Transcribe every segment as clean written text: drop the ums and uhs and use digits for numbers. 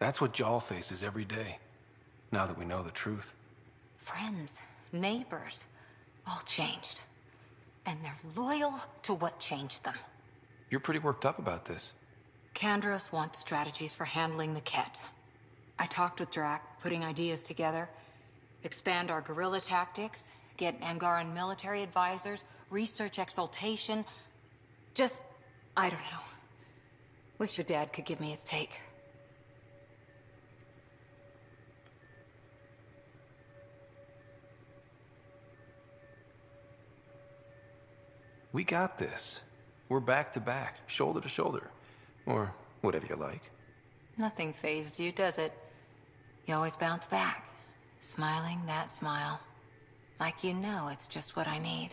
That's what Jal faces every day, now that we know the truth. Friends, neighbors, all changed. And they're loyal to what changed them. You're pretty worked up about this. Kandros wants strategies for handling the Ket. I talked with Drac, putting ideas together. Expand our guerrilla tactics, get Angaran military advisors, research exaltation. Just, I don't know. Wish your dad could give me his take. We got this. We're back to back, shoulder to shoulder. Or whatever you like. Nothing fazed you, does it? You always bounce back, smiling that smile. Like you know it's just what I need.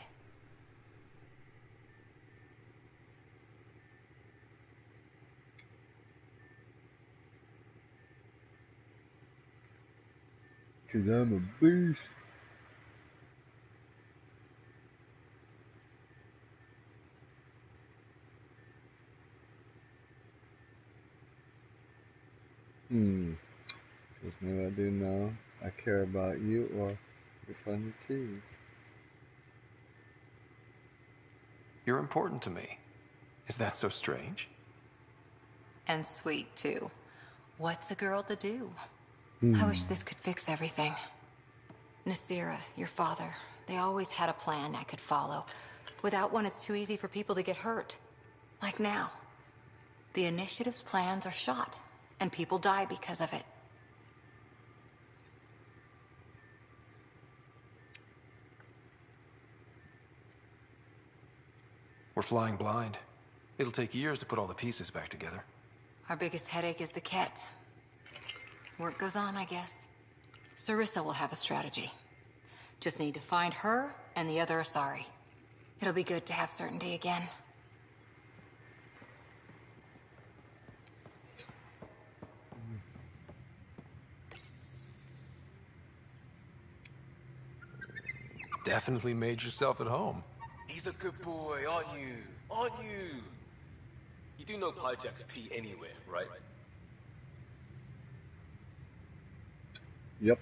Cause I'm a beast. Just maybe I do know I care about you, or you're funny too. You're important to me. Is that so strange? And sweet, too. What's a girl to do? I wish this could fix everything. Nasira, your father, they always had a plan I could follow. Without one, it's too easy for people to get hurt. Like now. The Initiative's plans are shot, and people die because of it. We're flying blind. It'll take years to put all the pieces back together. Our biggest headache is the Ket. Work goes on, I guess. Sarissa will have a strategy. Just need to find her and the other Asari. It'll be good to have certainty again. Definitely made yourself at home. He's a good boy, aren't you? Aren't you? You do know Pyjack's pee anywhere, right? Yep.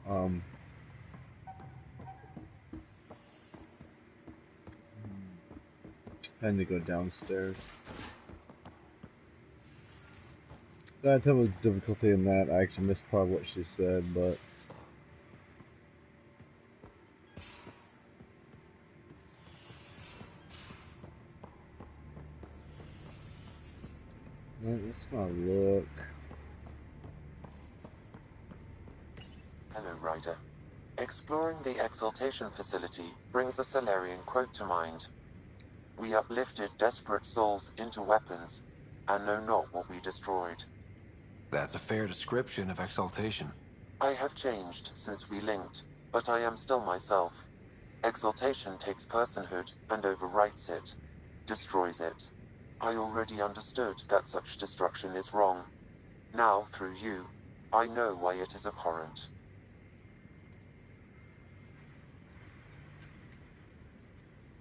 I need to go downstairs. I tell me the difficulty in that. I actually missed part of what she said, but let's not look. Hello, Ryder. Exploring the Exaltation facility brings a Salarian quote to mind. We uplifted desperate souls into weapons, and know not what we destroyed. That's a fair description of exaltation. I have changed since we linked, but I am still myself. Exaltation takes personhood and overwrites it, destroys it. I already understood that such destruction is wrong. Now, through you, I know why it is abhorrent.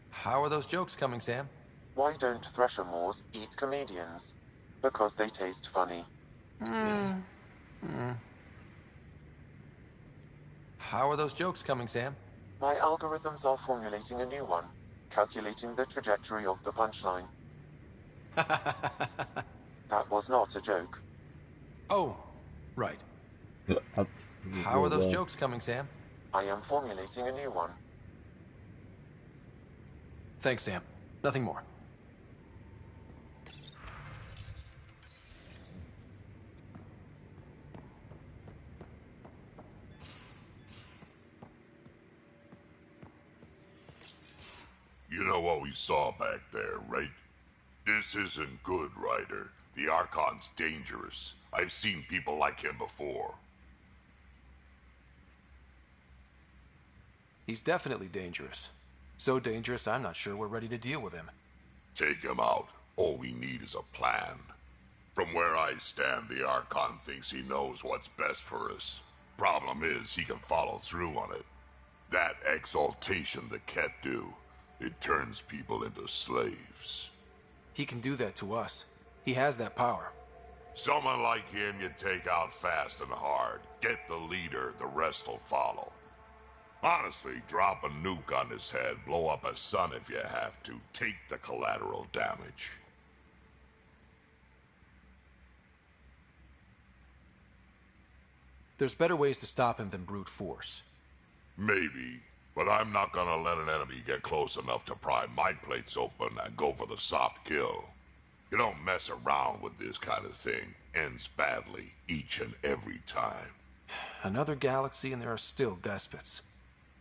How are those jokes coming, Sam? Why don't Thresher Moors eat comedians? Because they taste funny. How are those jokes coming, Sam? My algorithms are formulating a new one, calculating the trajectory of the punchline. That was not a joke. Oh, right. How are those jokes coming, Sam? I am formulating a new one. Thanks, Sam. Nothing more. You know what we saw back there, right? This isn't good, Ryder. The Archon's dangerous. I've seen people like him before. He's definitely dangerous. So dangerous, I'm not sure we're ready to deal with him. Take him out. All we need is a plan. From where I stand, the Archon thinks he knows what's best for us. Problem is, he can follow through on it. That exaltation the Ket do, it turns people into slaves. He can do that to us. He has that power. Someone like him you take out fast and hard. Get the leader, the rest will follow. Honestly, drop a nuke on his head, blow up a sun if you have to. Take the collateral damage. There's better ways to stop him than brute force. Maybe, but I'm not gonna let an enemy get close enough to pry my plates open and go for the soft kill. You don't mess around with this kind of thing. Ends badly, each and every time. Another galaxy and there are still despots.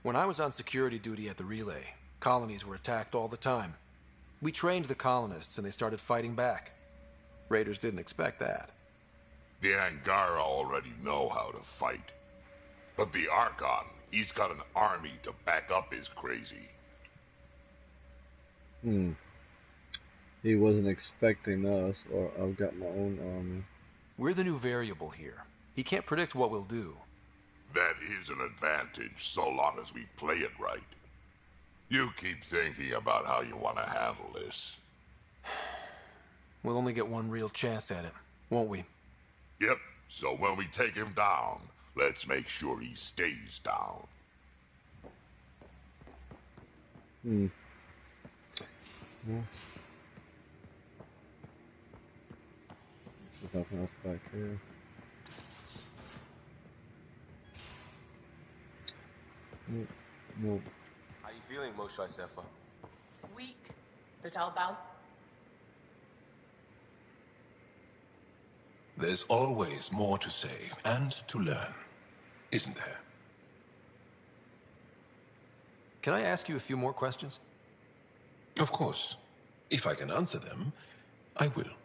When I was on security duty at the relay, colonies were attacked all the time. We trained the colonists and they started fighting back. Raiders didn't expect that. The Angara already know how to fight. But the Archon, he's got an army to back up his crazy. He wasn't expecting us, or I've got my own army. We're the new variable here. He can't predict what we'll do. That is an advantage, so long as we play it right. You keep thinking about how you want to handle this. We'll only get one real chance at it, won't we? Yep, so when we take him down, let's make sure he stays down. Yeah. There's nothing else back here. Nope. How you feeling, Moshe Sefa? Weak, but I'll bounce. There's always more to say and to learn, isn't there? Can I ask you a few more questions? Of course. If I can answer them, I will.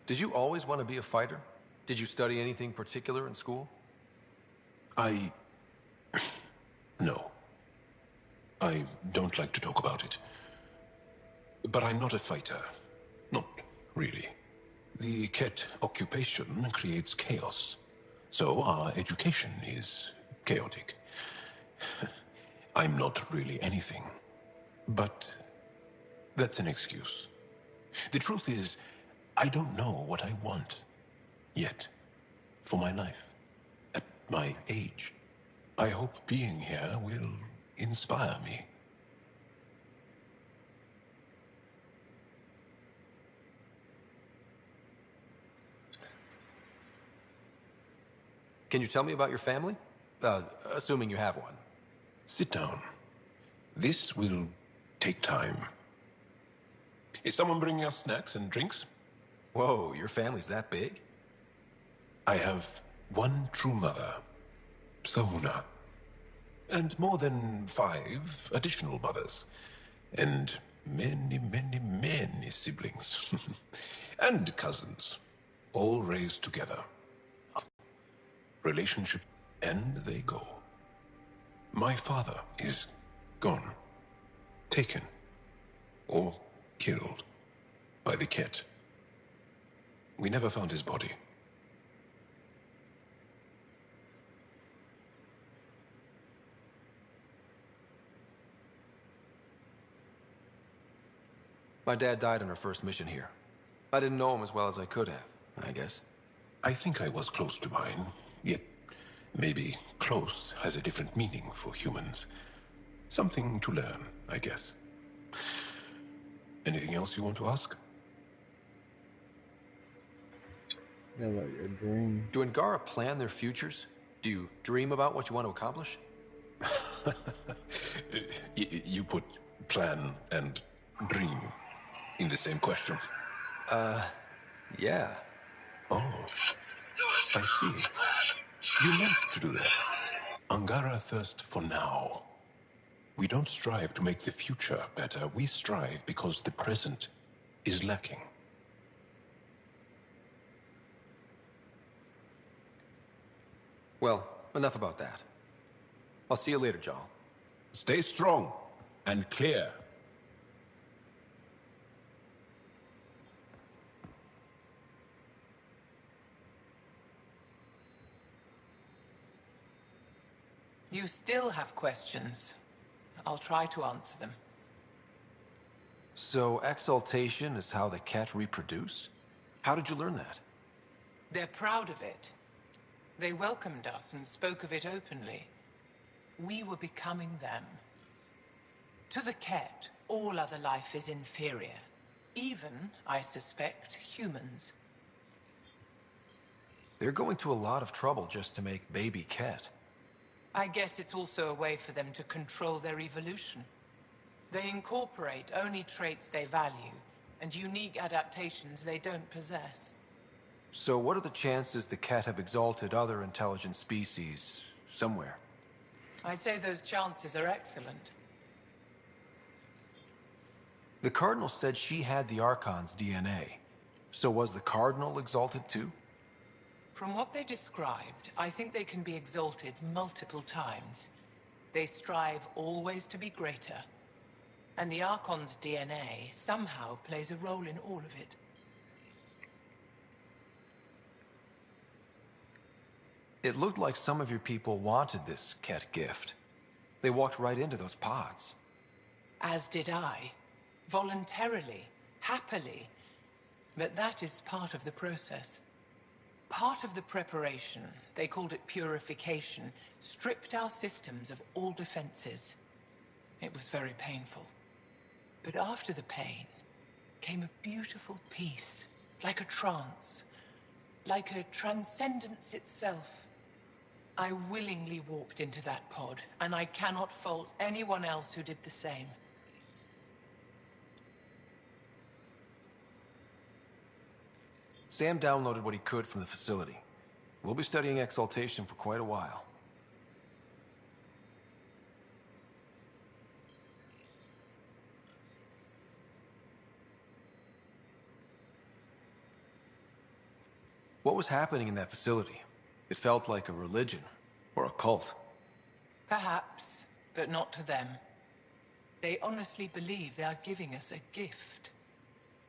Did you always want to be a fighter? Did you study anything particular in school? No. I don't like to talk about it. But I'm not a fighter. Not really. The Ket occupation creates chaos. So our education is chaotic. I'm not really anything. But that's an excuse. The truth is, I don't know what I want yet for my life. At my age, I hope being here will inspire me. Can you tell me about your family? Assuming you have one. Sit down. This will take time. Is someone bringing us snacks and drinks? Whoa, your family's that big? I have one true mother, Sahuna, and more than 5 additional mothers, and many, many, many siblings, and cousins, all raised together. Relationship, and they go. My father is gone, taken, or killed by the Ket. We never found his body. My dad died on our first mission here. I didn't know him as well as I could have, I guess. I think I was close to mine, yet maybe close has a different meaning for humans. Something to learn, I guess. Anything else you want to ask? Yeah, like your dream. Do Angara plan their futures? Do you dream about what you want to accomplish? You put plan and dream in the same question. Yeah. Oh, I see. You meant to do that. Angara thirst for now. We don't strive to make the future better. We strive because the present is lacking. Well, enough about that. I'll see you later, Jal. Stay strong and clear. You still have questions. I'll try to answer them. So, exaltation is how the Ket reproduce? How did you learn that? They're proud of it. They welcomed us and spoke of it openly. We were becoming them. To the Ket, all other life is inferior. Even, I suspect, humans. They're going to a lot of trouble just to make baby Ket. I guess it's also a way for them to control their evolution. They incorporate only traits they value, and unique adaptations they don't possess. So what are the chances the Ket have exalted other intelligent species somewhere? I'd say those chances are excellent. The Cardinal said she had the Archon's DNA. So was the Cardinal exalted too? From what they described, I think they can be exalted multiple times. They strive always to be greater. And the Archon's DNA somehow plays a role in all of it. It looked like some of your people wanted this Ket gift. They walked right into those pods. As did I. Voluntarily, happily. But that is part of the process. Part of the preparation, they called it purification, stripped our systems of all defenses. It was very painful. But after the pain came a beautiful peace, like a trance, like a transcendence itself. I willingly walked into that pod, and I cannot fault anyone else who did the same. Sam downloaded what he could from the facility. We'll be studying exaltation for quite a while. What was happening in that facility? It felt like a religion, or a cult. Perhaps, but not to them. They honestly believe they are giving us a gift.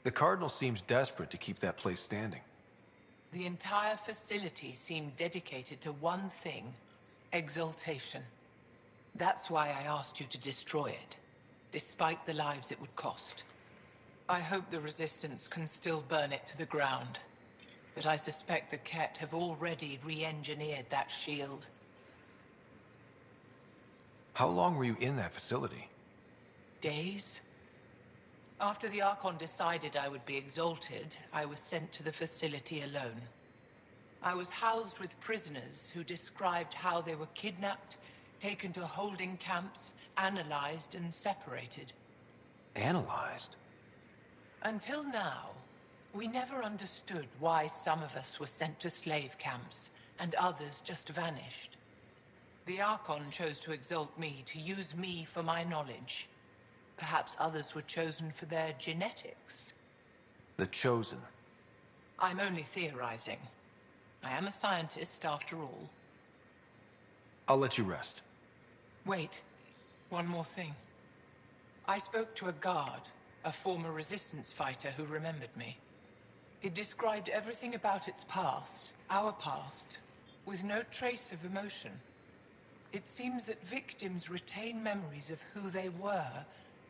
The Cardinal seems desperate to keep that place standing. The entire facility seemed dedicated to one thing, exaltation. That's why I asked you to destroy it, despite the lives it would cost. I hope the Resistance can still burn it to the ground, but I suspect the Ket have already re-engineered that shield. How long were you in that facility? Days? After the Archon decided I would be exalted, I was sent to the facility alone. I was housed with prisoners who described how they were kidnapped, taken to holding camps, analyzed and separated. Analyzed? Until now, we never understood why some of us were sent to slave camps and others just vanished. The Archon chose to exalt me, to use me for my knowledge. Perhaps others were chosen for their genetics. The Chosen. I'm only theorizing. I am a scientist, after all. I'll let you rest. Wait, one more thing. I spoke to a guard, a former Resistance fighter who remembered me. It described everything about its past, our past, with no trace of emotion. It seems that victims retain memories of who they were,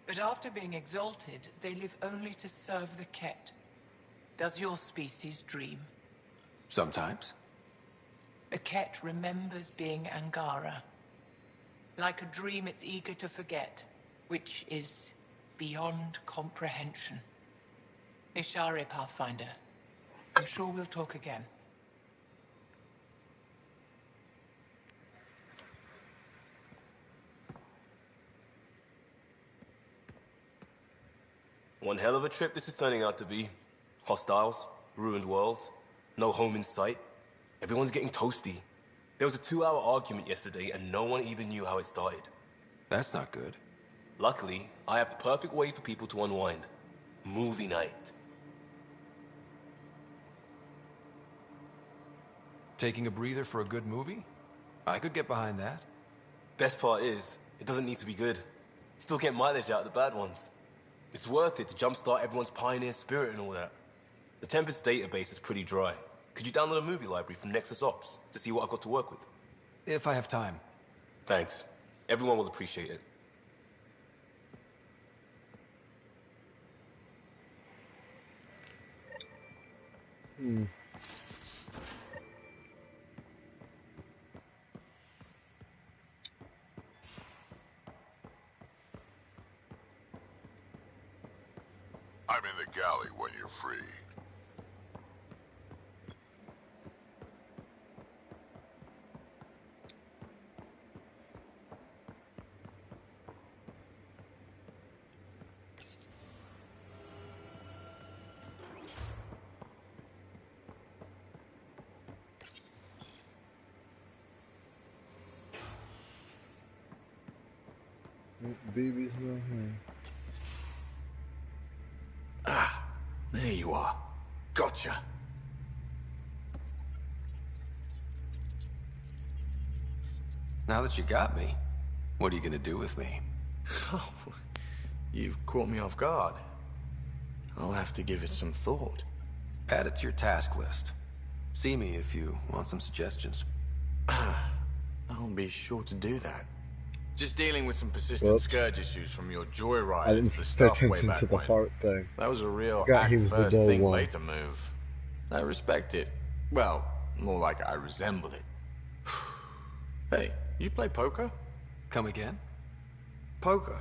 but after being exalted, they live only to serve the Ket. Does your species dream? Sometimes. A Ket remembers being Angara. Like a dream it's eager to forget, which is beyond comprehension. Ishari, Pathfinder. I'm sure we'll talk again. One hell of a trip this is turning out to be. Hostiles, ruined worlds, no home in sight. Everyone's getting toasty. There was a 2-hour argument yesterday and no one even knew how it started. That's not good. Luckily, I have the perfect way for people to unwind. Movie night. Taking a breather for a good movie? I could get behind that. Best part is, it doesn't need to be good. Still get mileage out of the bad ones. It's worth it to jumpstart everyone's pioneer spirit and all that. The Tempest database is pretty dry. Could you download a movie library from Nexus Ops to see what I've got to work with? If I have time. Thanks. Everyone will appreciate it. Hmm. I'm in the galley when you're free. Baby's not here. Ah, there you are. Gotcha. Now that you got me, what are you gonna do with me? Oh, you've caught me off guard. I'll have to give it some thought. Add it to your task list. See me if you want some suggestions. I'll be sure to do that. Just dealing with some persistent Whoops. scourge issues from your I joyride didn't into the pay stuff way attention back to the when. heart thing. That was a real Forgot he act was the first, dull think one. later move. I respect it. Well, more like I resemble it. Hey, you play poker? Come again? Poker.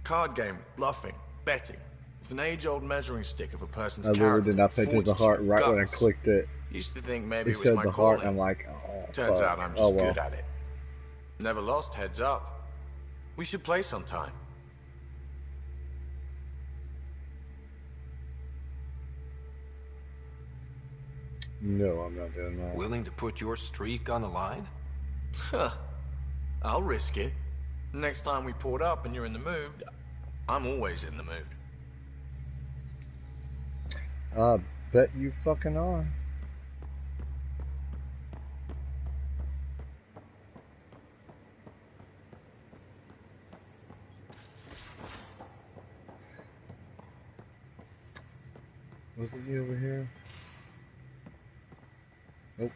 Card game with bluffing, betting. It's an age-old measuring stick of a person's I literally character. did not pay attention to the heart fortitude, right when I guts. clicked it. Used to think maybe He it was said my the heart, calling. and I'm like, oh, Turns fuck. out I'm Oh, just well. good at it. Never lost heads up. We should play sometime. No, I'm not doing that. Willing to put your streak on the line? Huh. I'll risk it. Next time we port up and you're in the mood, I'm always in the mood. I bet you fucking are. Wasn't he over here? Nope.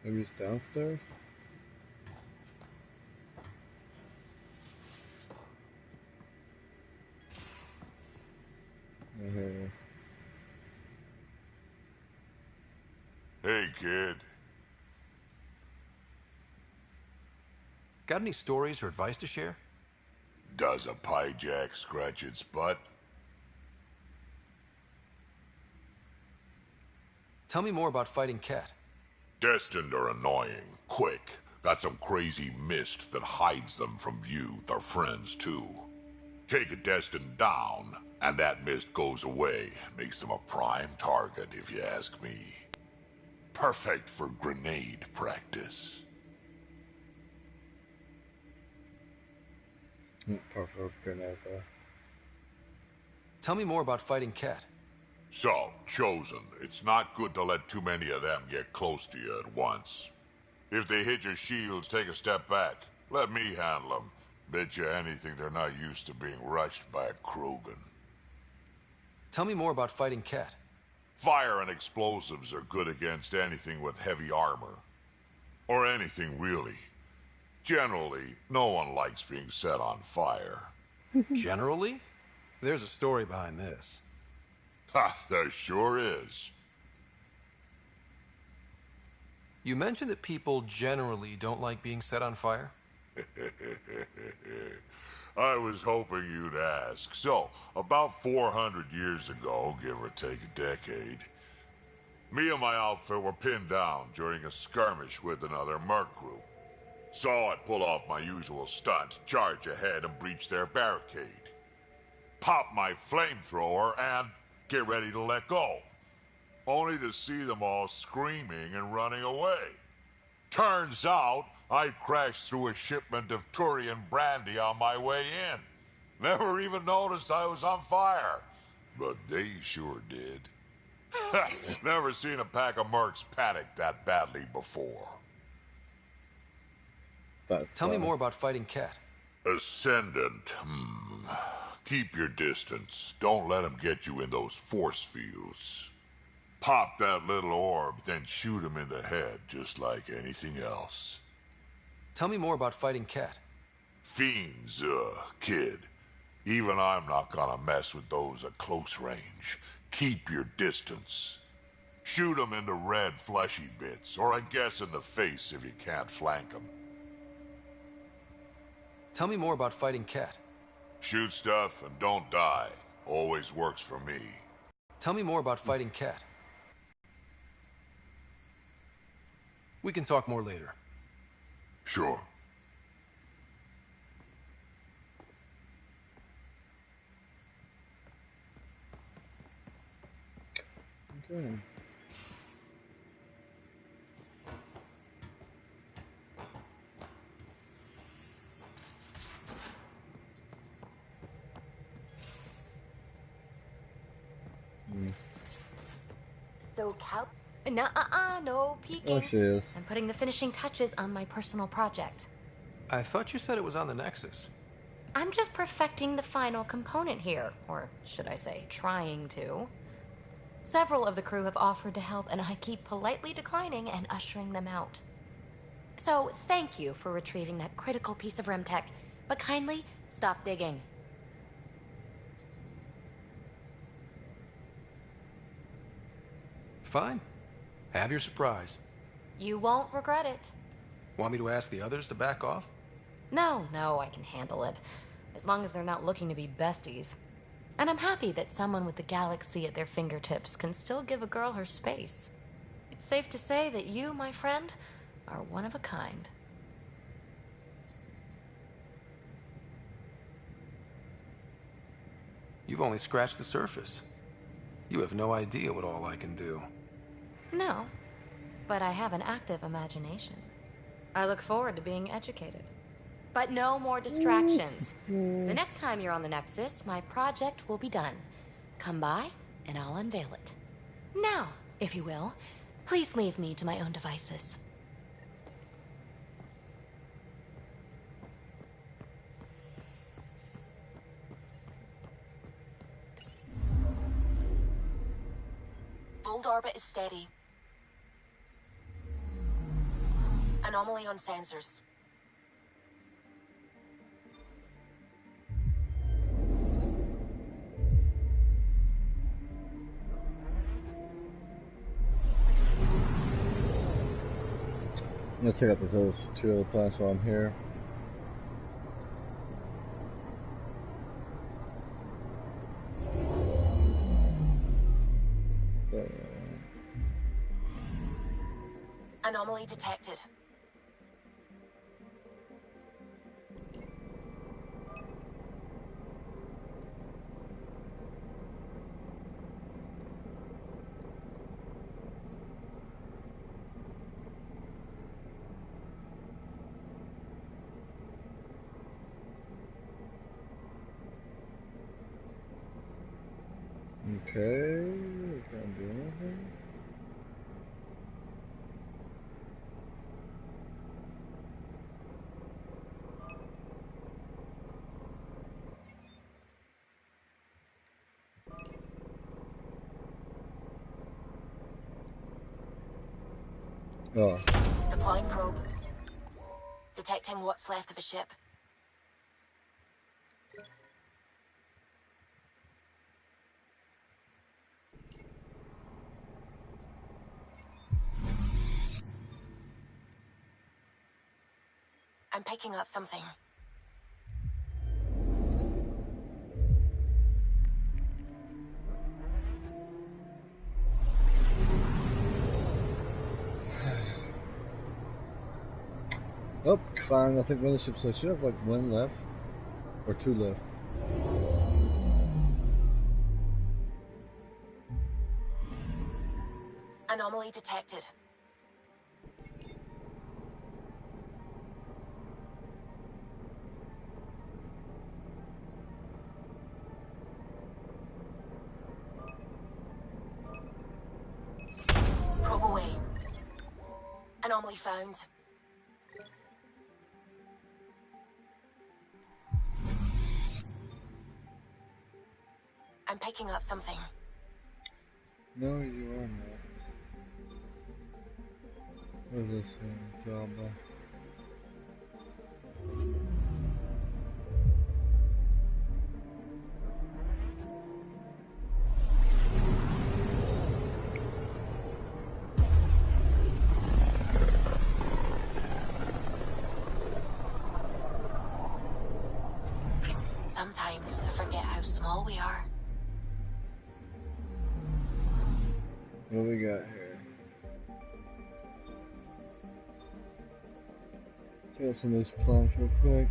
Maybe it's downstairs? Okay. Hey, kid. Got any stories or advice to share? Does a pie jack scratch its butt? Tell me more about fighting Ket. Destined are annoying, quick. Got some crazy mist that hides them from view, their friends too. Take a Destined down, and that mist goes away. Makes them a prime target, if you ask me. Perfect for grenade practice. Perfect grenade there. Tell me more about fighting Ket. So, Chosen, it's not good to let too many of them get close to you at once. If they hit your shields, take a step back. Let me handle them. Bet you anything they're not used to being rushed by a Krogan. Tell me more about fighting Ket. Fire and explosives are good against anything with heavy armor. Or anything, really. Generally, no one likes being set on fire. Generally? There's a story behind this. Ha, there sure is. You mentioned that people generally don't like being set on fire? I was hoping you'd ask. So, about 400 years ago, give or take a decade, me and my outfit were pinned down during a skirmish with another merc group. So I'd pull off my usual stunt, charge ahead and breach their barricade. Pop my flamethrower and get ready to let go. Only to see them all screaming and running away. Turns out, I'd crashed through a shipment of Turian brandy on my way in. Never even noticed I was on fire. But they sure did. Never seen a pack of mercs panic that badly before. Tell me more about fighting Ket. Ascendant, Keep your distance. Don't let them get you in those force fields. Pop that little orb, then shoot him in the head, just like anything else. Tell me more about fighting Cat. Fiends, kid. Even I'm not gonna mess with those at close range. Keep your distance. Shoot them into red fleshy bits, or I guess in the face if you can't flank them. Tell me more about fighting Cat. Shoot stuff and don't die. Always works for me. Tell me more about fighting Cat. We can talk more later. Sure. Okay. So, Cal... Nuh-uh, no peeking. Oh, she is. I'm putting the finishing touches on my personal project. I thought you said it was on the Nexus. I'm just perfecting the final component here. Or should I say, trying to. Several of the crew have offered to help, and I keep politely declining and ushering them out. So, thank you for retrieving that critical piece of REM tech, but kindly stop digging. Fine. Have your surprise. You won't regret it. Want me to ask the others to back off? No, I can handle it. As long as they're not looking to be besties. And I'm happy that someone with the galaxy at their fingertips can still give a girl her space. It's safe to say that you, my friend, are one of a kind. You've only scratched the surface. You have no idea what all I can do. No, but I have an active imagination. I look forward to being educated. But no more distractions. The next time you're on the Nexus, my project will be done. Come by, and I'll unveil it. Now, if you will, please leave me to my own devices. Fold orbit is steady. Anomaly on sensors. I'm gonna check out those two other planets while I'm here. Anomaly detected. Okay, can't do anything. Oh. Deploying probe. Detecting what's left of a ship. I'm picking up something. Oh, fine. I think one of the ships, so I should have like one left. Or two left. Anomaly detected. Probe away. Anomaly found. I'm picking up something. No, you are not. What is this job? Sometimes I forget how small we are. What do we got here? Kill some of these plants real quick.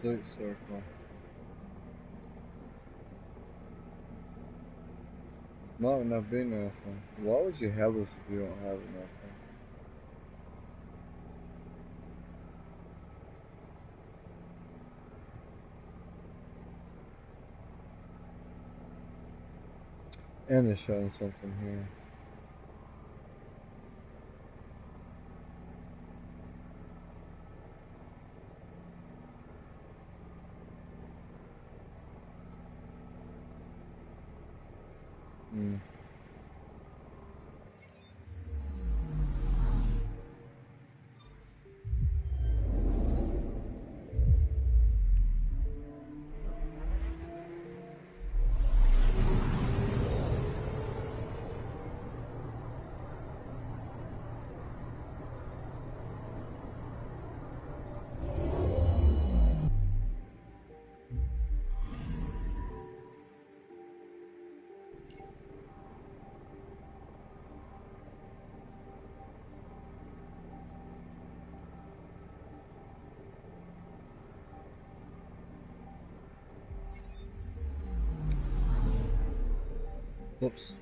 Complete circle. Might not be nothing. Why would you have this if you don't have nothing? And they're showing something here. Whoops.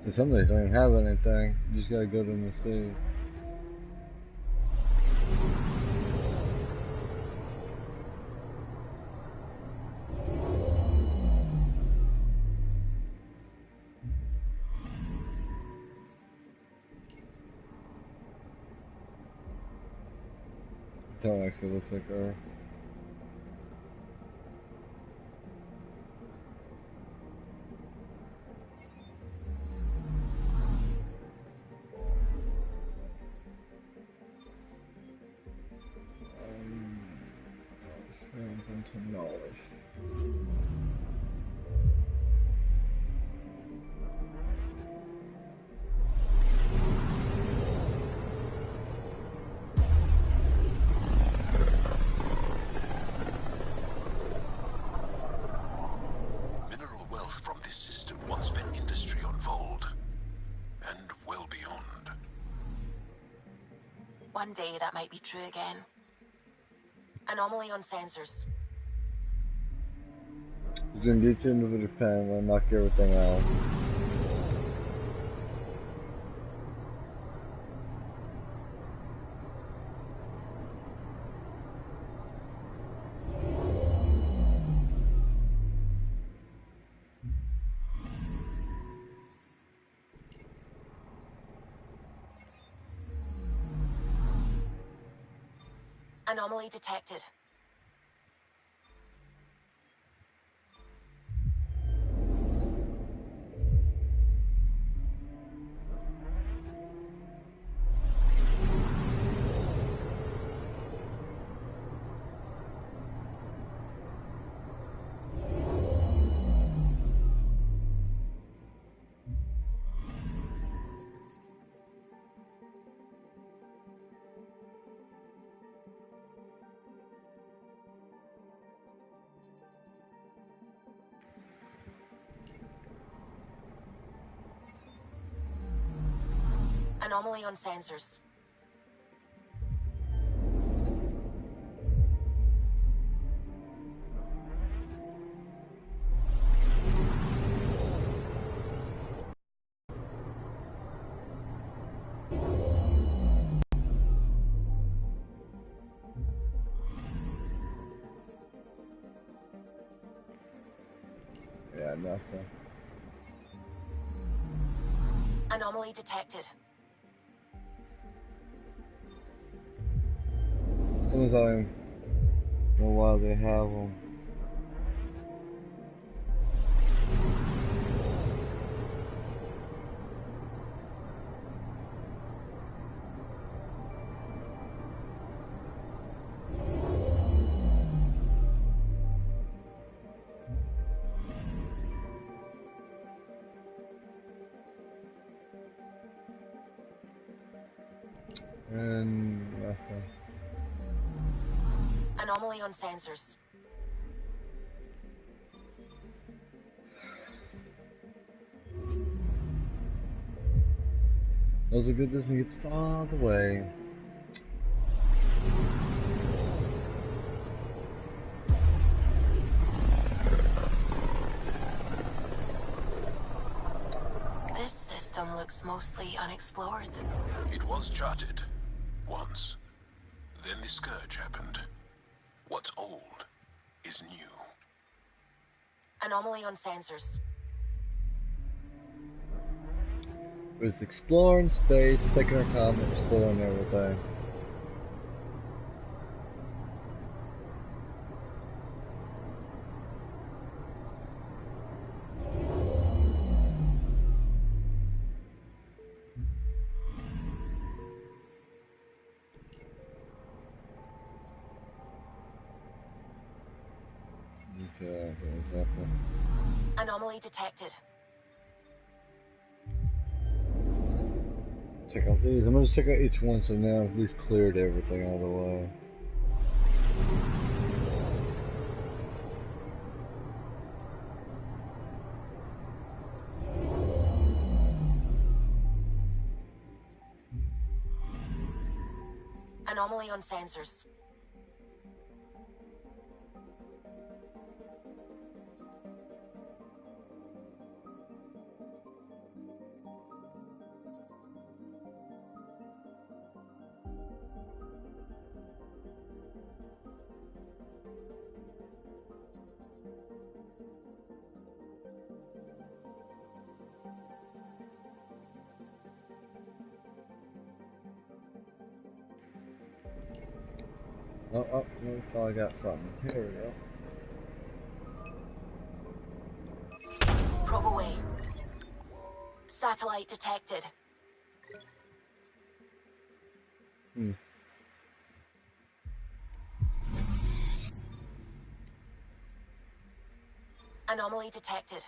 So some of these don't even have anything. You just gotta go to them and see. Don't actually look like Earth. Into knowledge. Mineral wealth from this system once been industry on Vold, and well beyond. One day that might be true again. Anomaly on sensors. He's gonna get you into the pen and knock everything out. Anomaly detected. Anomaly on sensors. Yeah, nothing. Anomaly detected. As soon as I know why they have them. And nothing. Anomaly on sensors. Those are good. Doesn't get all the way. This system looks mostly unexplored. It was charted. Once. Then the scourge happened. What's old is new. Anomaly on sensors. We're just exploring space, taking our time, exploring everything. Okay, exactly. Anomaly detected. Check out these. I'm gonna check out each one so now I've at least cleared everything out of the way. Anomaly on sensors. Oh, we probably got something. Here we go. Probe away. Satellite detected. Anomaly detected.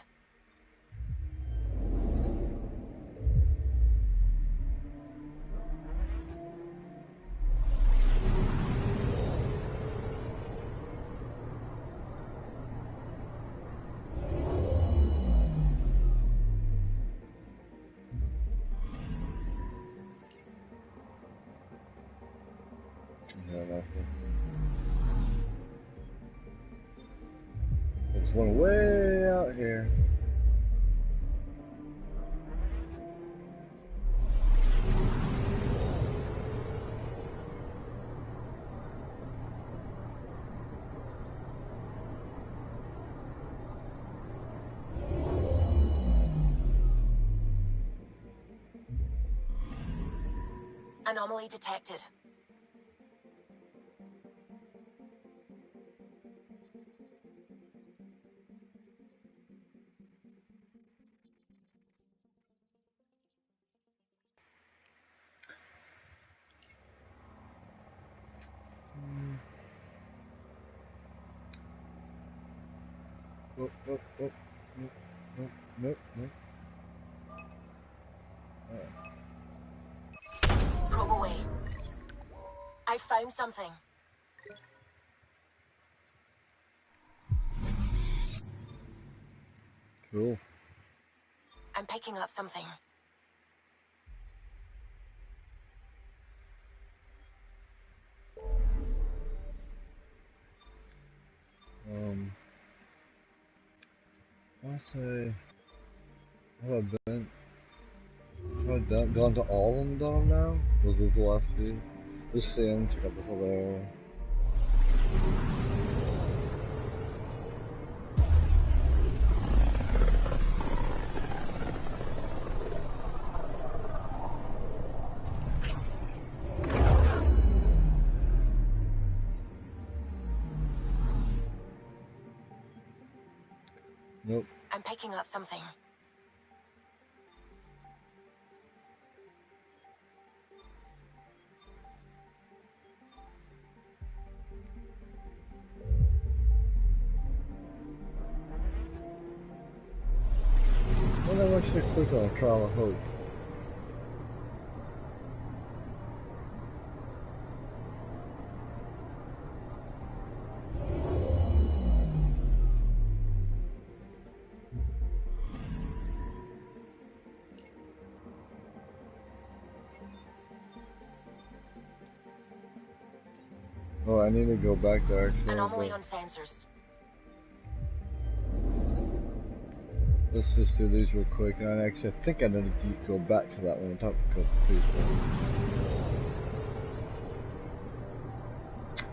Yeah, nothing. There's one way out here. Anomaly detected. Nope, nope, nope, nope, nope, nope, nope. Probe away. I found something. Cool. I'm picking up something. I say, have I gone to all of them done now? Was this the last few? Just see them, check out this other area. Nope. I'm picking up something. Well, I want you to click on Trial of Hope. Oh, I need to go back there actually. Anomaly on sensors. Let's just do these real quick. And actually, I think I need to go back to that one and talk to a couple people.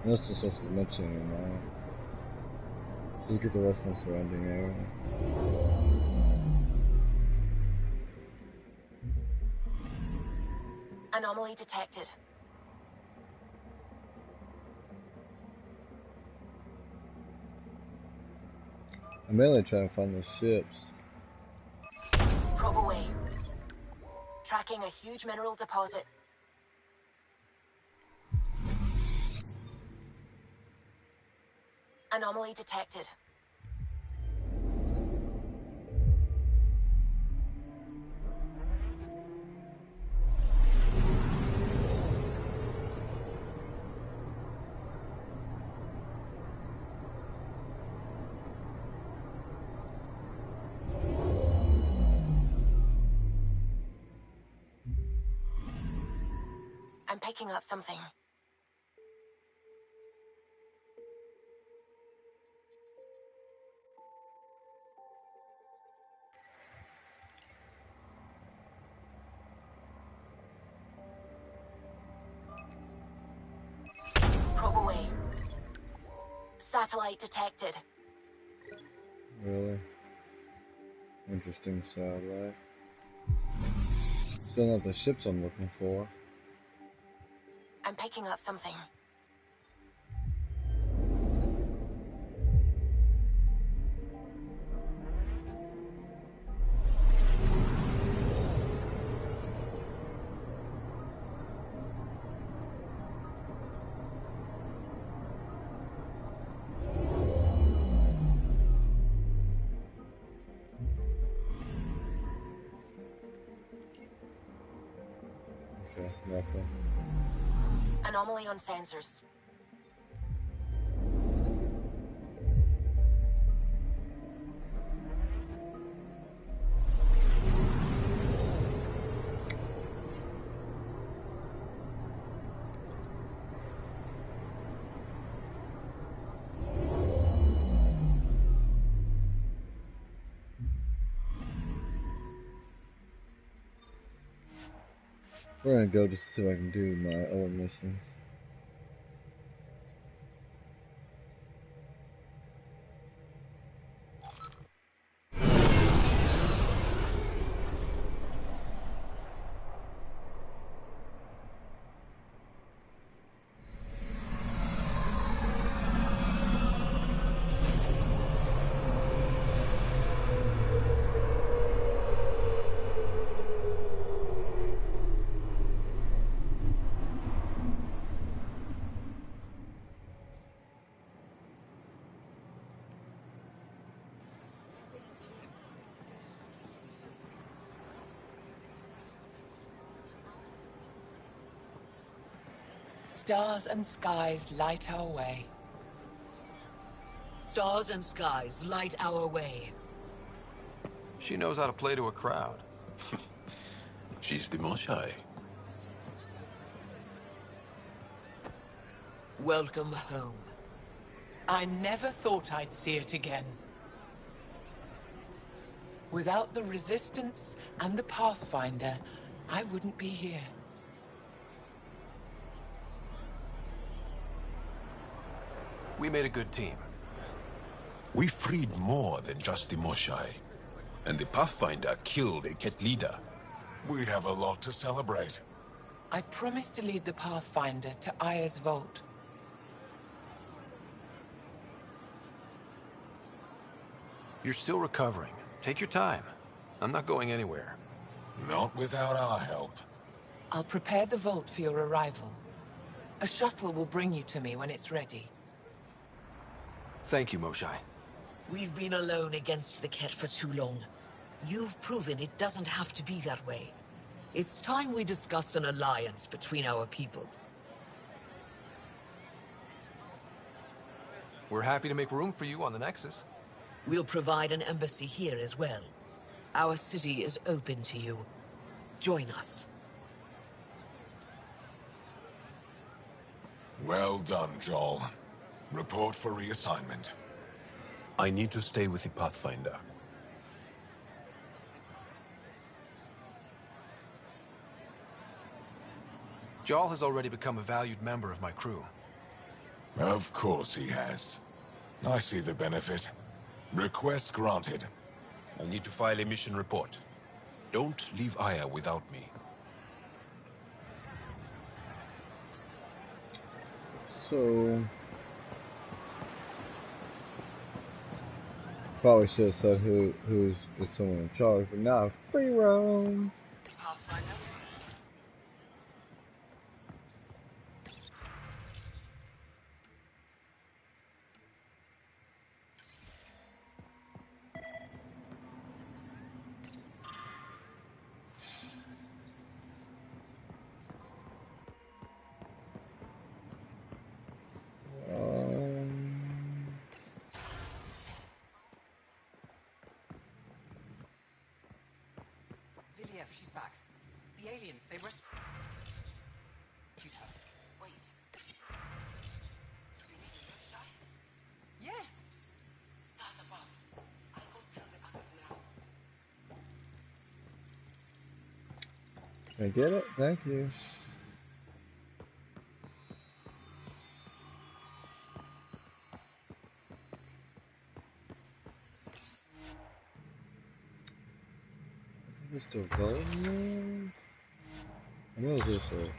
That's just supposed to be mentioning it now. Just get the rest of the surrounding area. Anomaly detected. I'm mainly trying to find the ships. Probe away. Tracking a huge mineral deposit. Anomaly detected. I'm picking up something. Probe away. Satellite detected. Really? Interesting satellite. Still not the ships I'm looking for. I'm picking up something. Okay, nothing. Anomaly on sensors. We're gonna go just to see if I can do my other mission. Stars and skies light our way. Stars and skies light our way. She knows how to play to a crowd. She's the Moshai. Welcome home. I never thought I'd see it again. Without the Resistance and the Pathfinder, I wouldn't be here. We made a good team. We freed more than just the Moshai. And the Pathfinder killed a Ket leader. We have a lot to celebrate. I promised to lead the Pathfinder to Aya's vault. You're still recovering. Take your time. I'm not going anywhere. Not without our help. I'll prepare the vault for your arrival. A shuttle will bring you to me when it's ready. Thank you, Moshai. We've been alone against the Ket for too long. You've proven it doesn't have to be that way. It's time we discussed an alliance between our people. We're happy to make room for you on the Nexus. We'll provide an embassy here as well. Our city is open to you. Join us. Well done, Joel. Report for reassignment. I need to stay with the Pathfinder. Jarl has already become a valued member of my crew. Of course he has. I see the benefit. Request granted. I'll need to file a mission report. Don't leave Aya without me. So... Probably should have said who's someone in charge, but now free roam. She's back. The aliens, they rescued her. Wait. Do you need a nurse guy? Yes! Start above. I'll go tell the others now. I get it? Thank you. Is there gold in there? I know this is.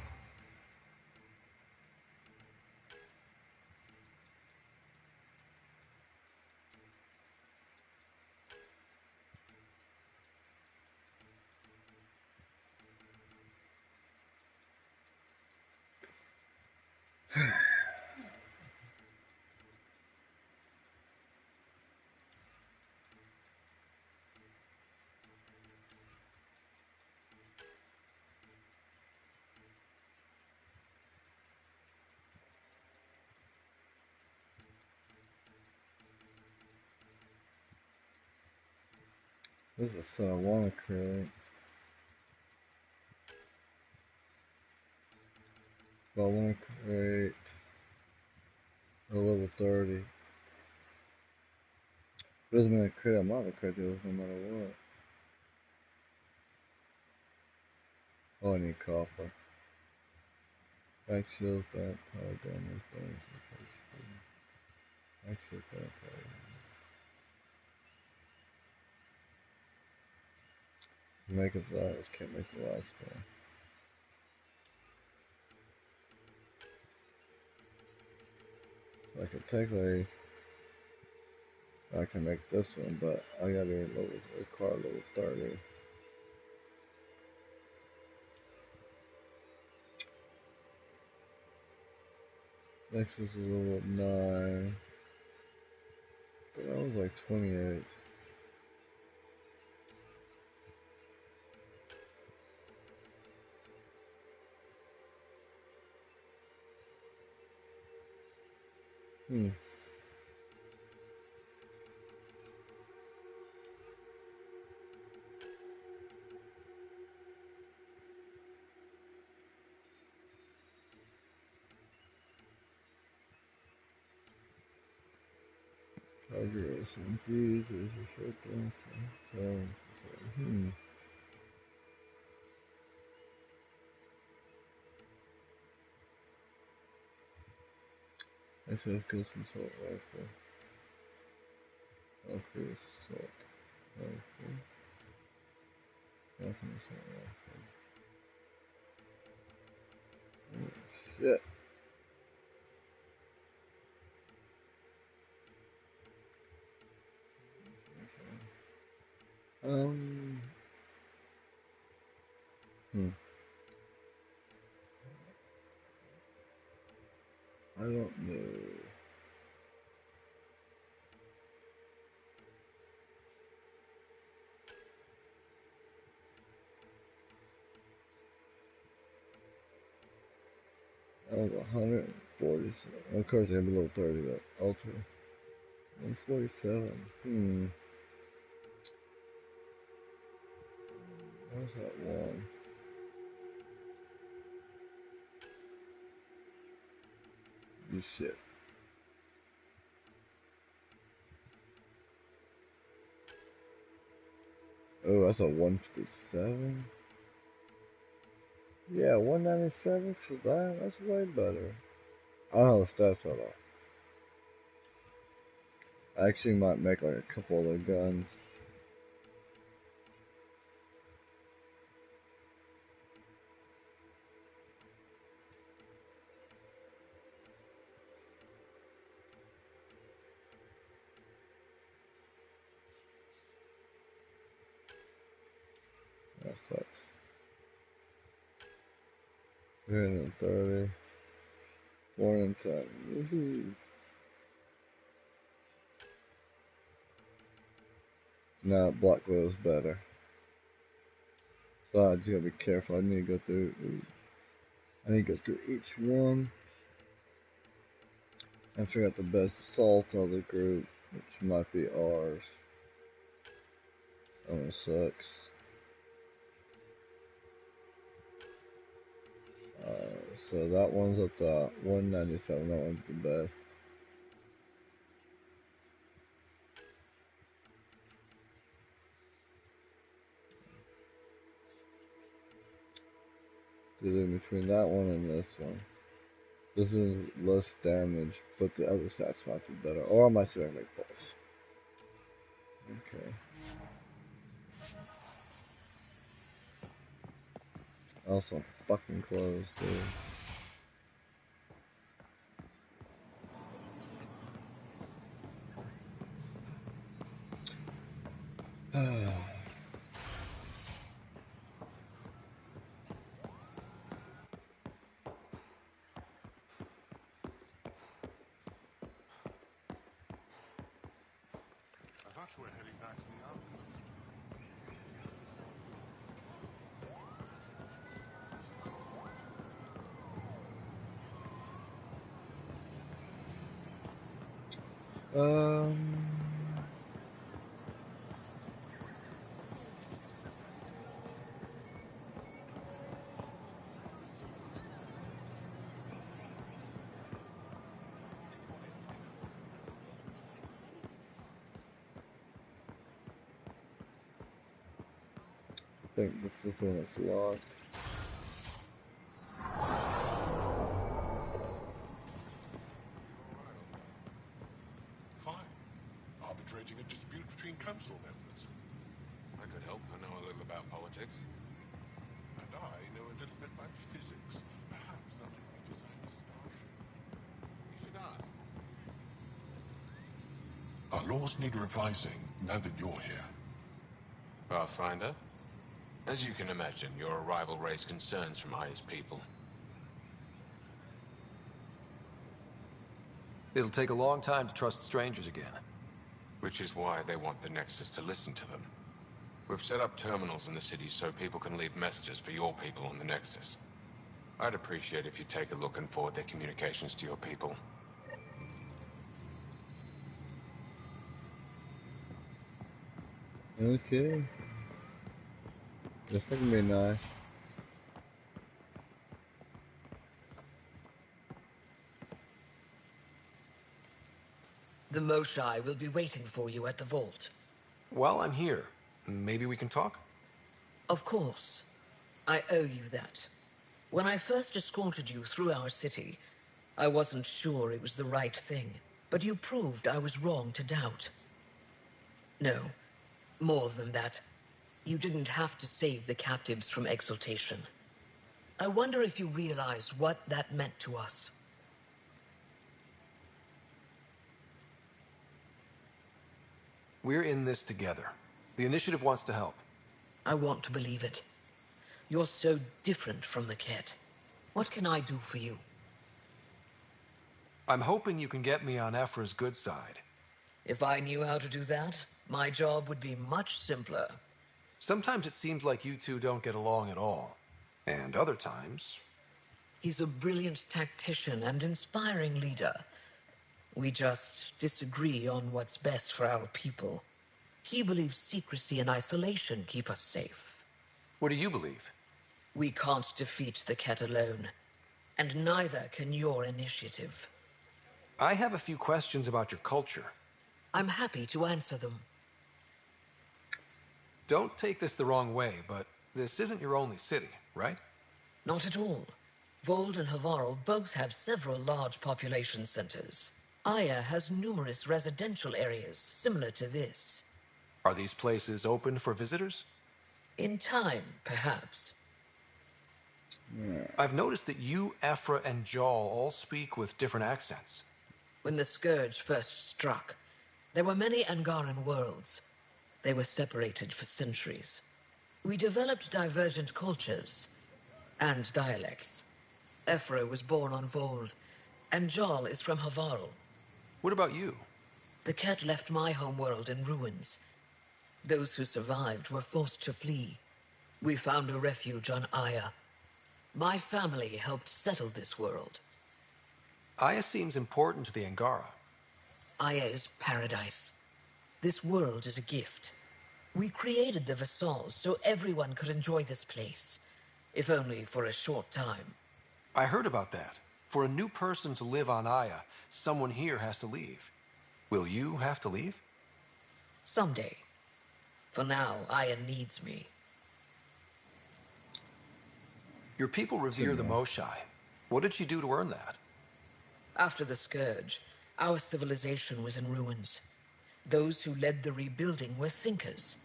This is a L1 crate. L1 crate. A level 30. Doesn't mean a crate, I'm not a crate, no matter what. Oh, I need copper. Back shield, back power damage, back shield, back power damage. Make it that, just can't make the last one. Like it takes I can make this one, but I gotta require level 30. Next is level 9. That was like 28. Charger SMGs, there's a shotgun, SF Ghost Assault Rifle. Alpha Assault Rifle. Alpha Assault Rifle. Oh shit. Um. I don't know. That was 140. Of course, I have below 30, but ultra. 147. Where's that one? You shit. Oh, that's a 157? Yeah, 197 for that? That's way better. I don't know the stats at all. I actually might make like a couple of the guns. That sucks. 330. 410. Woohoo. Now block goes better. So I just gotta be careful. I need to go through. I need to go through each one and figure out the best assault of the group, which might be ours. Oh, it sucks. So that one's at the 197. That one's the best. In between that one and this one. This is less damage, but the other stats might be better. Or I might see if I can make both. Okay. I also want the fucking clothes, dude. I thought you were heading back to the outpost. I think this is the one that's locked. Fine. Arbitrating a dispute between council members. I could help. I know a little about politics. And I know a little bit about physics. Perhaps that'll help me design a starship. You should ask. Our laws need revising now that you're here. Pathfinder? As you can imagine, your arrival raised concerns from highest people. It'll take a long time to trust strangers again. Which is why they want the Nexus to listen to them. We've set up terminals in the city so people can leave messages for your people on the Nexus. I'd appreciate if you take a look and forward their communications to your people. Okay. This can be nice. The Moshai will be waiting for you at the vault. While I'm here, maybe we can talk? Of course. I owe you that. When I first escorted you through our city, I wasn't sure it was the right thing, but you proved I was wrong to doubt. No, more than that. You didn't have to save the captives from exaltation. I wonder if you realize what that meant to us. We're in this together. The initiative wants to help. I want to believe it. You're so different from the Ket. What can I do for you? I'm hoping you can get me on Ephra's good side. If I knew how to do that, my job would be much simpler. Sometimes it seems like you two don't get along at all. And other times... He's a brilliant tactician and inspiring leader. We just disagree on what's best for our people. He believes secrecy and isolation keep us safe. What do you believe? We can't defeat the Ket alone. And neither can your initiative. I have a few questions about your culture. I'm happy to answer them. Don't take this the wrong way, but this isn't your only city, right? Not at all. Vold and Havarl both have several large population centers. Aya has numerous residential areas similar to this. Are these places open for visitors? In time, perhaps. I've noticed that you, Ephra, and Jal all speak with different accents. When the Scourge first struck, there were many Angaran worlds. They were separated for centuries. We developed divergent cultures and dialects. Ephra was born on Vold, and Jal is from Havarl. What about you? The Ket left my homeworld in ruins. Those who survived were forced to flee. We found a refuge on Aya. My family helped settle this world. Aya seems important to the Angara. Aya is paradise. This world is a gift. We created the Vassals so everyone could enjoy this place, if only for a short time. I heard about that. For a new person to live on Aya, someone here has to leave. Will you have to leave? Someday. For now, Aya needs me. Your people revere the Moshai. What did she do to earn that? After the Scourge, our civilization was in ruins. Those who led the rebuilding were thinkers,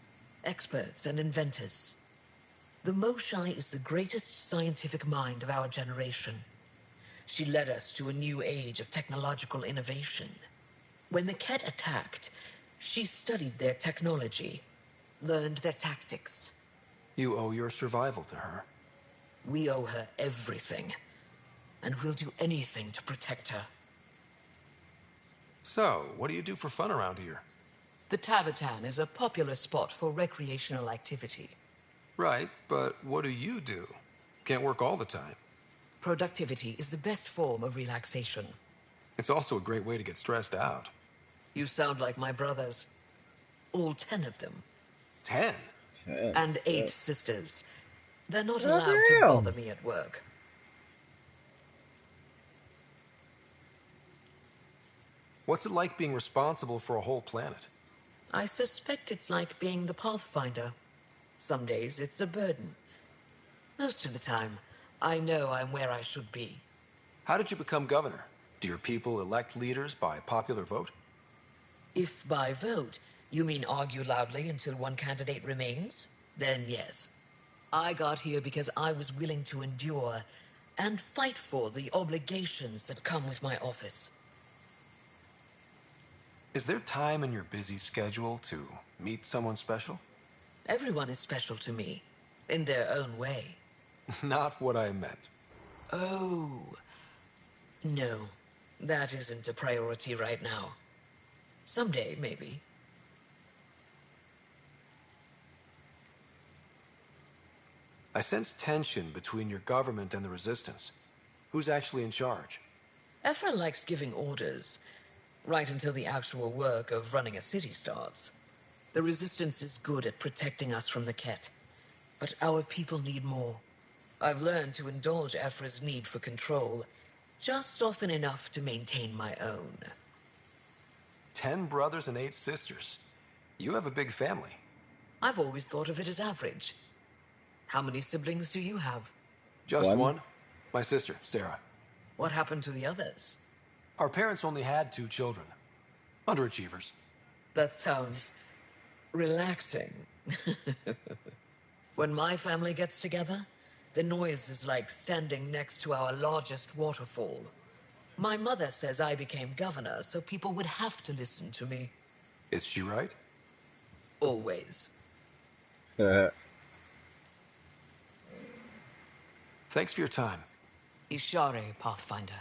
experts and inventors. The Moshai is the greatest scientific mind of our generation. She led us to a new age of technological innovation. When the Ket attacked, she studied their technology, learned their tactics. You owe your survival to her. We owe her everything, and we'll do anything to protect her. So, what do you do for fun around here? The Tavatan is a popular spot for recreational activity. Right, but what do you do? Can't work all the time. Productivity is the best form of relaxation. It's also a great way to get stressed out. You sound like my brothers. All 10 of them. 10? And 8 sisters. They're not allowed to bother me at work. What's it like being responsible for a whole planet? I suspect it's like being the Pathfinder. Some days it's a burden. Most of the time, I know I'm where I should be. How did you become governor? Do your people elect leaders by popular vote? If by vote, you mean argue loudly until one candidate remains, then yes. I got here because I was willing to endure and fight for the obligations that come with my office. Is there time in your busy schedule to meet someone special? Everyone is special to me, in their own way. Not what I meant. Oh, no, that isn't a priority right now. Someday, maybe. I sense tension between your government and the Resistance. Who's actually in charge? Ephra likes giving orders, right until the actual work of running a city starts. The Resistance is good at protecting us from the Ket, but our people need more. I've learned to indulge Ephra's need for control, just often enough to maintain my own. 10 brothers and 8 sisters. You have a big family. I've always thought of it as average. How many siblings do you have? Just one. My sister, Sarah. What happened to the others? Our parents only had 2 children. Underachievers. That sounds relaxing. When my family gets together, the noise is like standing next to our largest waterfall. My mother says I became governor, so people would have to listen to me. Is she right? Always. Thanks for your time. Ishare, Pathfinder.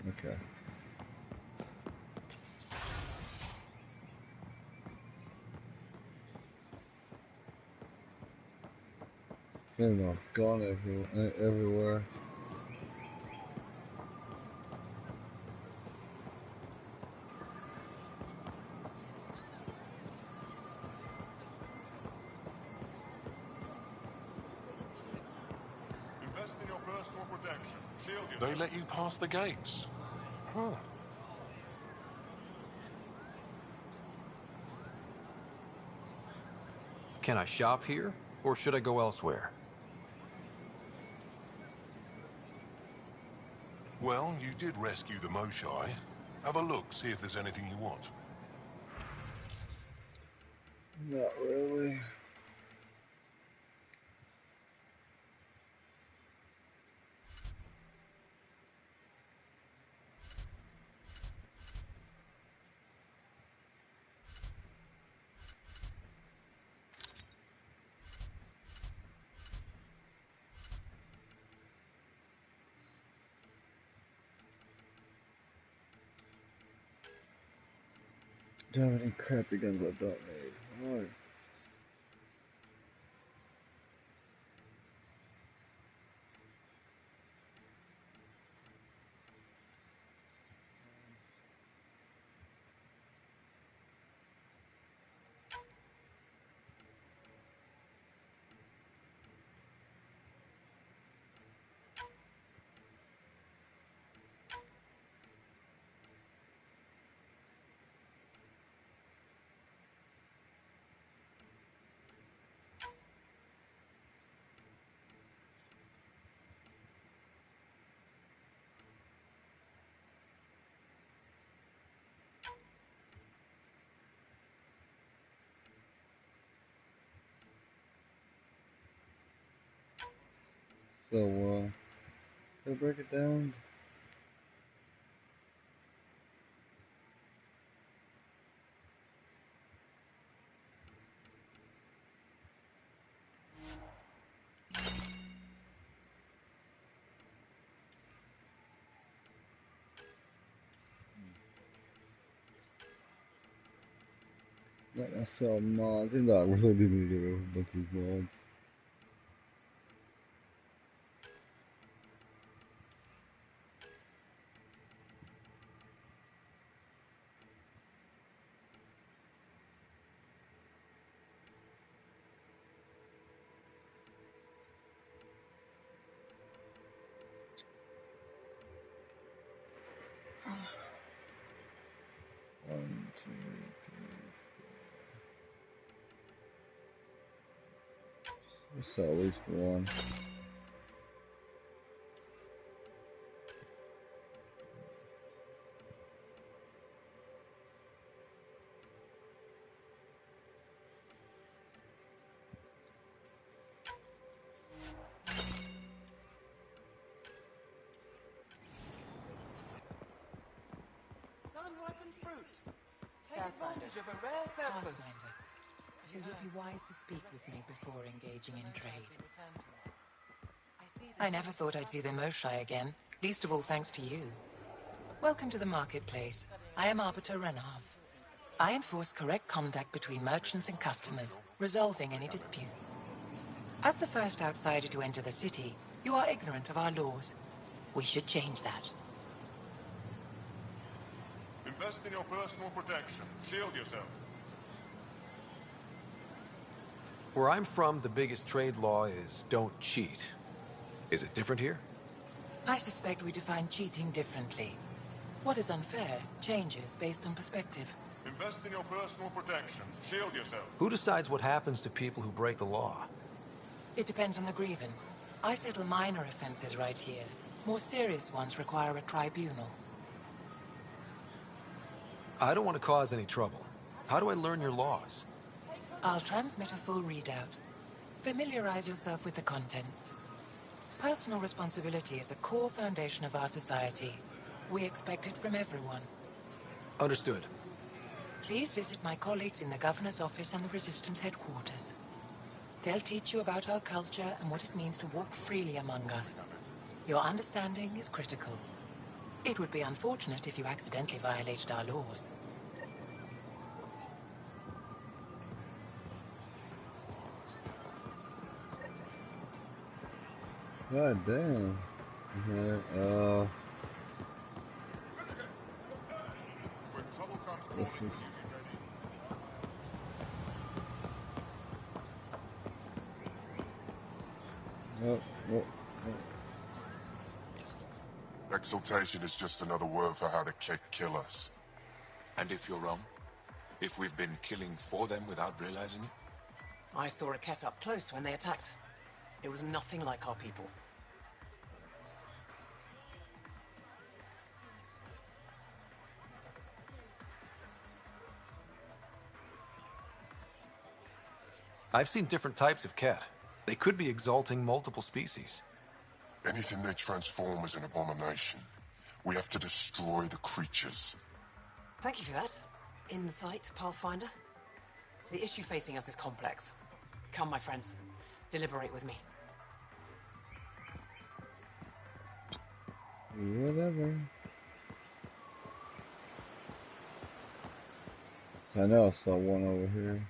Okay. Feeling off gone everywhere. Invest in your personal protection. Shield yourself. They let you pass the gates. Huh. Can I shop here, or should I go elsewhere? Well, you did rescue the Moshai. Have a look, see if there's anything you want. Not really. Don't have any crappy guns I don't need. Alright. So, did I break it down? Like I sell mods, even though I really do need to get rid of a bunch of these mods. One, two, three. Let's sell at least one. Sun-ripened fruit. Take advantage of a rare surplus. You would be wise to speak with me before engaging in trade. I never thought I'd see the Moshai again, least of all thanks to you. Welcome to the marketplace. I am Arbiter Renav. I enforce correct conduct between merchants and customers, resolving any disputes. As the first outsider to enter the city, you are ignorant of our laws. We should change that. Invest in your personal protection. Shield yourself. Where I'm from, the biggest trade law is don't cheat. Is it different here? I suspect we define cheating differently. What is unfair changes based on perspective. Invest in your personal protection. Shield yourself. Who decides what happens to people who break the law? It depends on the grievance. I settle minor offenses right here. More serious ones require a tribunal. I don't want to cause any trouble. How do I learn your laws? I'll transmit a full readout. Familiarize yourself with the contents. Personal responsibility is a core foundation of our society. We expect it from everyone. Understood. Please visit my colleagues in the Governor's office and the Resistance headquarters. They'll teach you about our culture and what it means to walk freely among us. Your understanding is critical. It would be unfortunate if you accidentally violated our laws. God damn. This is... Exaltation is just another word for how the Kett kill us. And if you're wrong? If we've been killing for them without realizing it? I saw a Kett up close when they attacked. It was nothing like our people. I've seen different types of Kett. They could be exalting multiple species. Anything they transform is an abomination. We have to destroy the creatures. Thank you for that. Insight, Pathfinder. The issue facing us is complex. Come, my friends. Deliberate with me. Whatever. I know I saw one over here.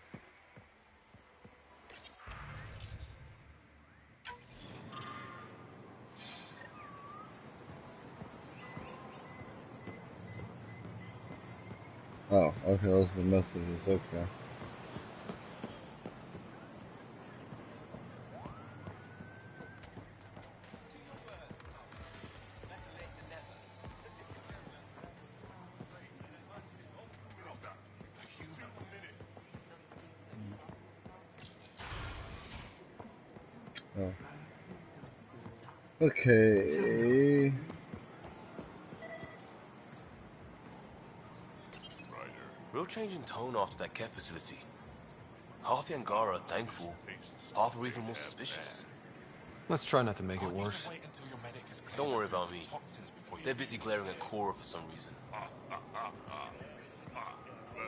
Oh, okay, those are the messages, okay. Oh. Okay. Real change in tone after that Kett facility. Half the Angara are thankful, half are even more suspicious. Let's try not to make it worse. Don't worry about me. They're busy glaring at Cora for some reason. Let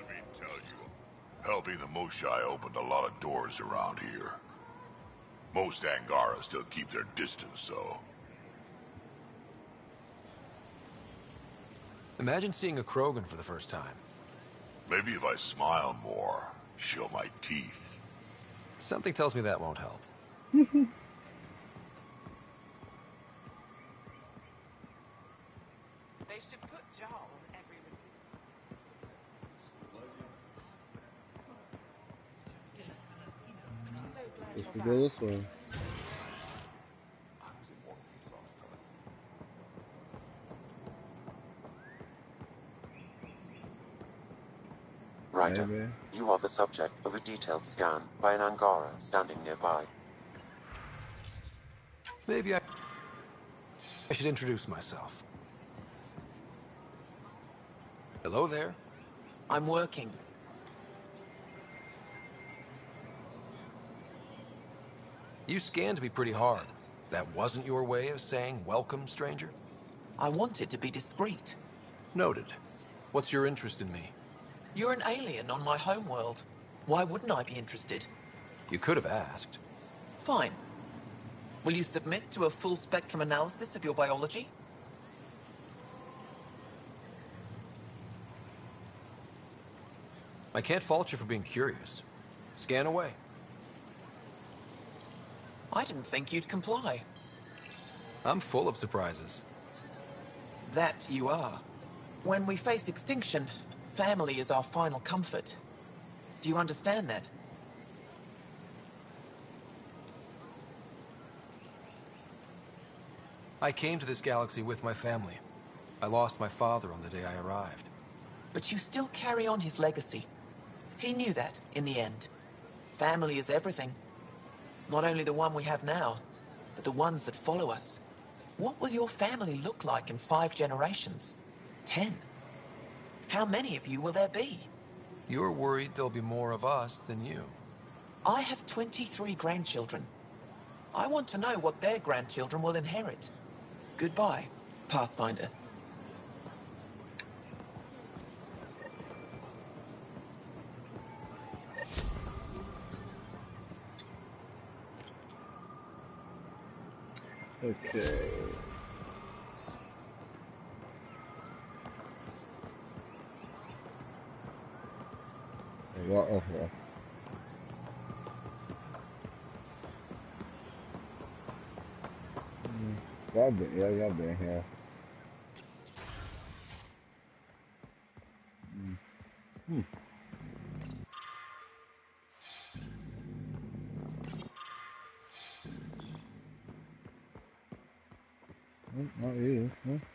me tell you, helping the Moshai opened a lot of doors around here. Most Angara still keep their distance, though. Imagine seeing a Krogan for the first time. Maybe if I smile more, show my teeth. Something tells me that won't help. They should put Jar on every resistance. Let's go this way. Ryder, Maybe. you are the subject of a detailed scan by an Angara standing nearby. Maybe I should introduce myself. Hello there. I'm working. You scanned me pretty hard. That wasn't your way of saying welcome, stranger? I wanted to be discreet. Noted. What's your interest in me? You're an alien on my homeworld. Why wouldn't I be interested? You could have asked. Fine. Will you submit to a full spectrum analysis of your biology? I can't fault you for being curious. Scan away. I didn't think you'd comply. I'm full of surprises. That you are. When we face extinction, family is our final comfort. Do you understand that? I came to this galaxy with my family. I lost my father on the day I arrived. But you still carry on his legacy. He knew that, in the end. Family is everything. Not only the one we have now, but the ones that follow us. What will your family look like in 5 generations? 10? How many of you will there be? You're worried there'll be more of us than you. I have 23 grandchildren. I want to know what their grandchildren will inherit. Goodbye, Pathfinder. Okay. What? Oh, well. Y'all been here. Not you.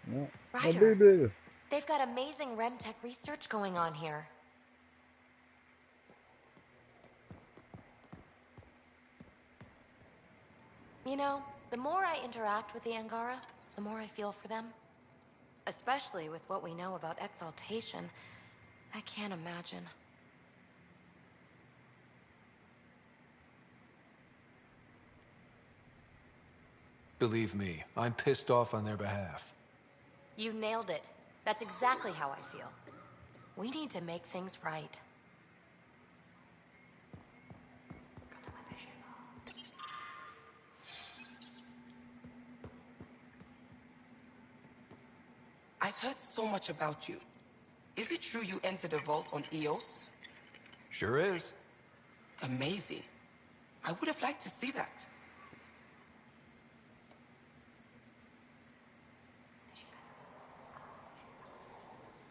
No. Ryder, they've got amazing RemTech research going on here. You know, the more I interact with the Angara, the more I feel for them. Especially with what we know about exaltation. I can't imagine. Believe me, I'm pissed off on their behalf. You nailed it. That's exactly how I feel. We need to make things right. I've heard so much about you. Is it true you entered a vault on Eos? Sure is. Amazing. I would have liked to see that.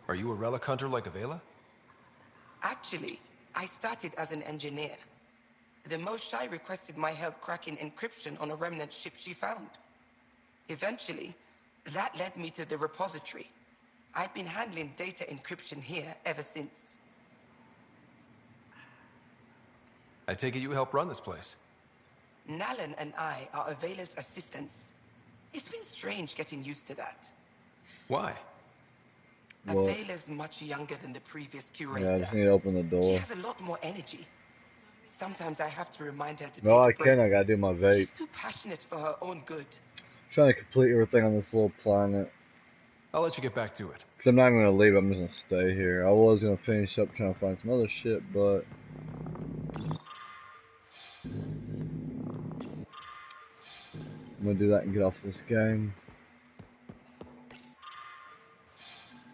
Are you a relic hunter like Avela? Actually, I started as an engineer. The Moshai requested my help cracking encryption on a remnant ship she found. Eventually, that led me to the repository. I've been handling data encryption here ever since. I take it you help run this place. Nalan and I are Avela's assistants. It's been strange getting used to that. Why? Avela's much younger than the previous curator. Yeah, I just need to open the door. She has a lot more energy. Sometimes I have to remind her to No, I take a break. can't. I gotta do my vape. She's too passionate for her own good. Trying to complete everything on this little planet. I'll let you get back to it. Cause I'm not even gonna leave. I'm just gonna stay here. I was gonna finish up trying to find some other shit, but I'm gonna do that and get off this game.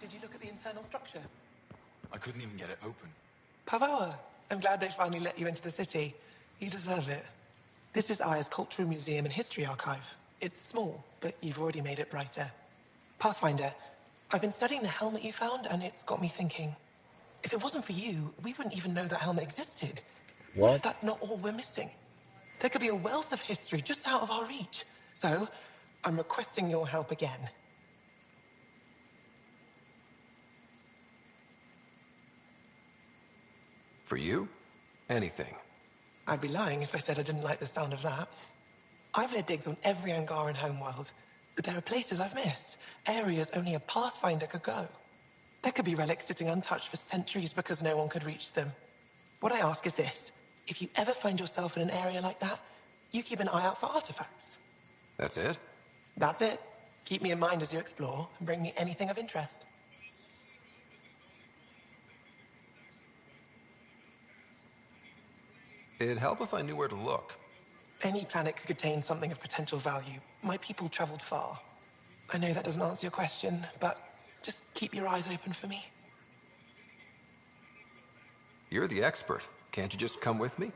Did you look at the internal structure? I couldn't even get it open. Pavoa, I'm glad they finally let you into the city. You deserve it. This is Aya's Cultural Museum and History Archive. It's small, but you've already made it brighter. Pathfinder, I've been studying the helmet you found, and it's got me thinking. If it wasn't for you, we wouldn't even know that helmet existed. What if that's not all we're missing? There could be a wealth of history just out of our reach. So, I'm requesting your help again. For you? Anything. I'd be lying if I said I didn't like the sound of that. I've led digs on every Angaran homeworld, but there are places I've missed, areas only a Pathfinder could go. There could be relics sitting untouched for centuries because no one could reach them. What I ask is this: if you ever find yourself in an area like that, you keep an eye out for artifacts. That's it? That's it. Keep me in mind as you explore, and bring me anything of interest. It'd help if I knew where to look. Any planet could contain something of potential value. My people traveled far. I know that doesn't answer your question, but just keep your eyes open for me. You're the expert. Can't you just come with me?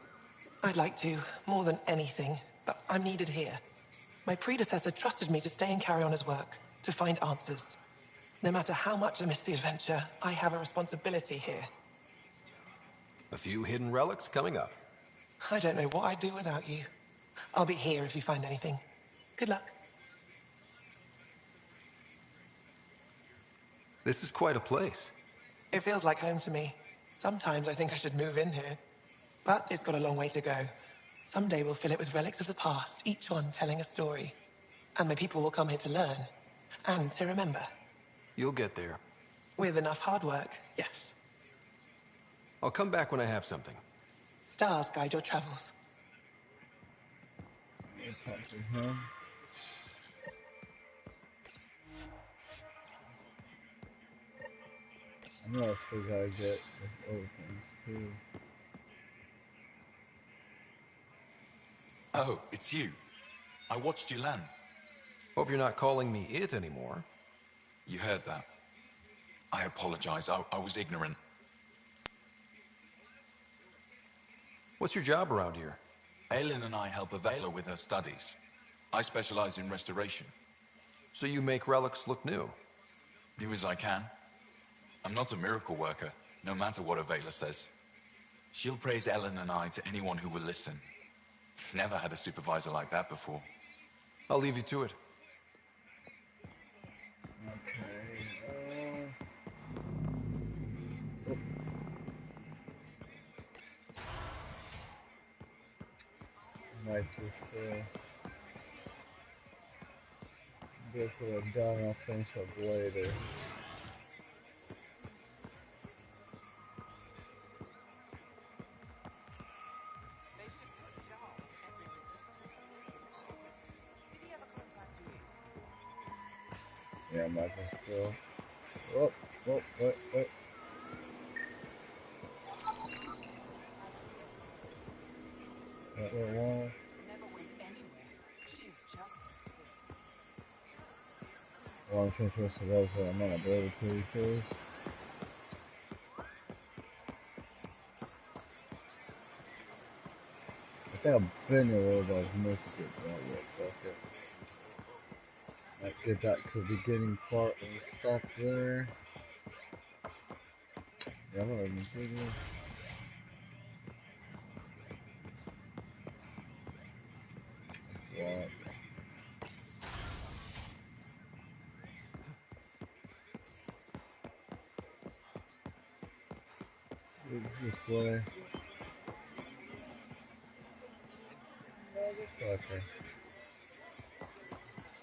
I'd like to, more than anything, but I'm needed here. My predecessor trusted me to stay and carry on his work, to find answers. No matter how much I miss the adventure, I have a responsibility here. A few hidden relics coming up. I don't know what I'd do without you. I'll be here if you find anything. Good luck. This is quite a place. It feels like home to me. Sometimes I think I should move in here. But it's got a long way to go. Someday we'll fill it with relics of the past, each one telling a story. And my people will come here to learn. And to remember. You'll get there. With enough hard work, yes. I'll come back when I have something. Stars guide your travels. I'll talk to him. I know I still gotta get with other things too. Oh, it's you. I watched you land. Hope you're not calling me it anymore. You heard that. I apologize. I was ignorant. What's your job around here? Aylin and I help Avela with her studies. I specialize in restoration. So you make relics look new? Do as I can. I'm not a miracle worker, no matter what Avela says. She'll praise Ellen and I to anyone who will listen. Never had a supervisor like that before. I'll leave you to it. Okay, might just, guess what I've done, I'll finish up later. Yeah, I might just go. Oh, wait. That little wall. Well, I'm finish the rest of those, but I'm not able to first. I think I've been a little bit of missed it, but yeah, fuck it. Let's get back to the beginning part and stop there. Yeah, I'm not even thinking. What? This way. Okay.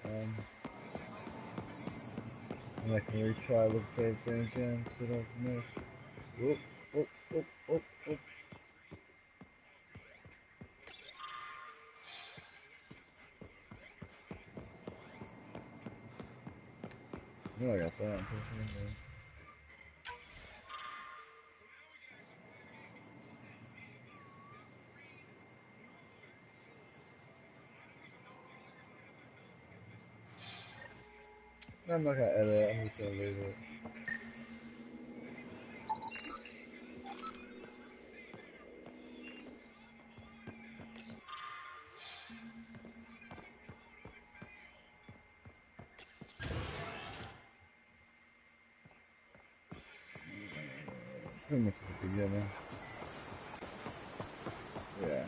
And I can retry look for everything again, so I don't miss. Whoop. No, I got that. I'm not gonna edit, I'm just gonna leave it. Pretty much at the beginning. Yeah.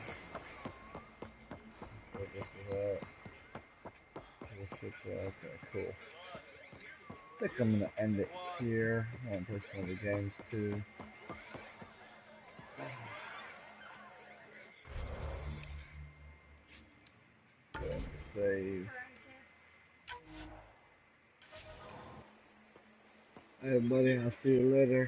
So this is that. Okay, cool. I think I'm gonna end it here. I want to play some other games too. Go ahead and save. Hey buddy, I'll see you later.